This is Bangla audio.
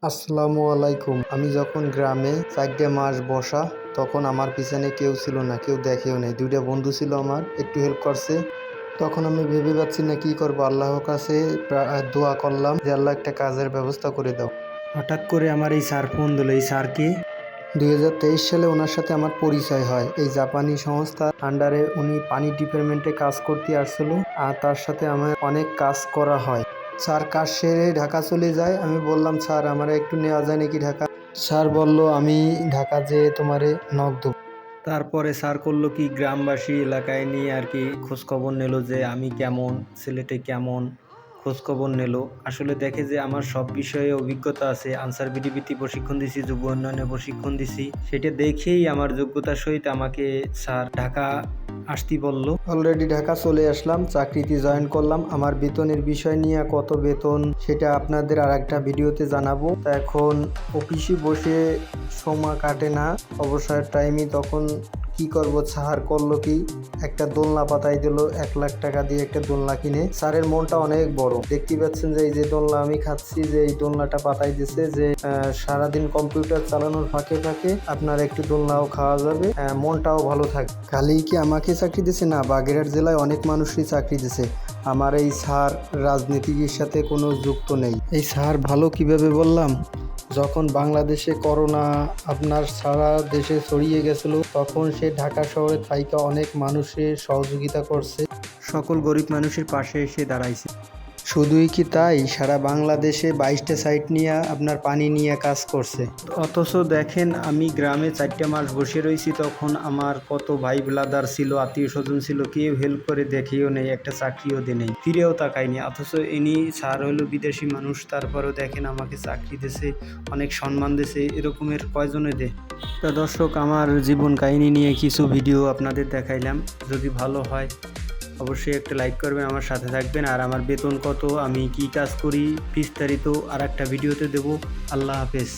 আসসালামু আলাইকুম। আমি যখন গ্রামে ৪টে মাস বসা, তখন আমার পিছনে কেউ ছিল না, কেউ দেখেও নাই। ২টা বন্ধু ছিল আমার, একটু হেল্প করছে। তখন আমি ভেবে পাচ্ছি না কি করবো। আল্লাহর কাছে দোয়া করলাম যে আল্লাহ একটা কাজের ব্যবস্থা করে দাও। হঠাৎ করে আমার এই স্যার ফোন দিল। এই স্যারকে ২০২৩ সালে ওনার সাথে আমার পরিচয় হয়। এই জাপানি সংস্থার আন্ডারে উনি পানি ডিপার্টমেন্টে কাজ করতে আসছিল, আর তার সাথে আমার অনেক কাজ করা হয়। স্যার কাজ সেরে ঢাকা চলে যায়। আমি বললাম, স্যার আমার একটু নেওয়া যায় নাকি ঢাকা? স্যার বলল, আমি ঢাকা যেয়ে তোমারে নক দেবো। তারপরে স্যার করলো কি, গ্রামবাসী এলাকায় নিয়ে আর কি খোঁজখবর নিল যে আমি কেমন, ছেলেটি কেমন, খোঁজখবর নিল। আসলে দেখে যে আমার সব বিষয়ে অভিজ্ঞতা আছে। আনসার বিডিপিতে প্রশিক্ষণ দিছি, যুব উন্নয়নে প্রশিক্ষণ দিছি। সেটা দেখেই আমার যোগ্যতার সহিত আমাকে স্যার ঢাকা আসতে বলল। অলরেডি ঢাকা চলে আসলাম, চাকরিতে জয়েন করলাম। আমার বেতনের বিষয় নিয়ে কত বেতন সেটা আপনাদের আর একটা ভিডিওতে জানাবো। তা এখন অফিসে বসে সময় কাটে না, অবসর টাইমে তখন কি করব। স্যার করলো কি, একটা দোলনা পাতাই দিল। ১,০০,০০০ টাকা দিয়ে একটা দোলনা কিনে। স্যারের মনটা অনেক বড়। দেখতে পাচ্ছেন যে এই যে দোলনা আমি খাচ্ছি, যে এই দোলনাটা পাতাই দিছে যে সারাদিন কম্পিউটার চালানোর ফাঁকে ফাঁকে আপনার একটু দোলনাও খাওয়া যাবে, মনটাও ভালো থাকবে। খালি কি আমাকে চাকরি দিছে না, বাগেরহাট জেলায় অনেক মানুষই চাকরি দিছে। আমার এই স্যার রাজনীতির সাথে কোনো যুক্ত নেই। এই স্যার ভালো কিভাবে বললাম, যখন বাংলাদেশে করোনা আপনার সারা দেশে ছড়িয়ে গেছিল, তখন সে ঢাকা শহরে থাইকা অনেক মানুষের সহযোগিতা করছে, সকল গরিব মানুষের পাশে এসে দাঁড়াইছে। শুধুই কি তাই, সারা বাংলাদেশে ২২টা সাইট নিয়ে আপনার পানি নিয়ে কাজ করছে। অথচ দেখেন, আমি গ্রামে ৪টে মাস বসে রয়েছি, তখন আমার কত ভাই ব্রাদার ছিল, আত্মীয় স্বজন ছিল, কেউ হেল্প করে দেখেও নেই, একটা চাকরিও দে নেই, ফিরেও তাকায়নি। অথচ ইনি স্যার হলো বিদেশি মানুষ, তারপরেও দেখেন আমাকে চাকরি দিয়েছে, অনেক সম্মান দিয়েছে। এরকমের কয়জনে দে? তা দর্শক, আমার জীবন কাহিনী নিয়ে কিছু ভিডিও আপনাদের দেখাইলাম। যদি ভালো হয় অবশ্যই একটা লাইক করবেন, আমার সাথে থাকবেন। আর আমার বেতন কত, আমি কি কাজ করি, বিস্তারিত আর একটা ভিডিওতে দেব। আল্লাহ হাফেজ।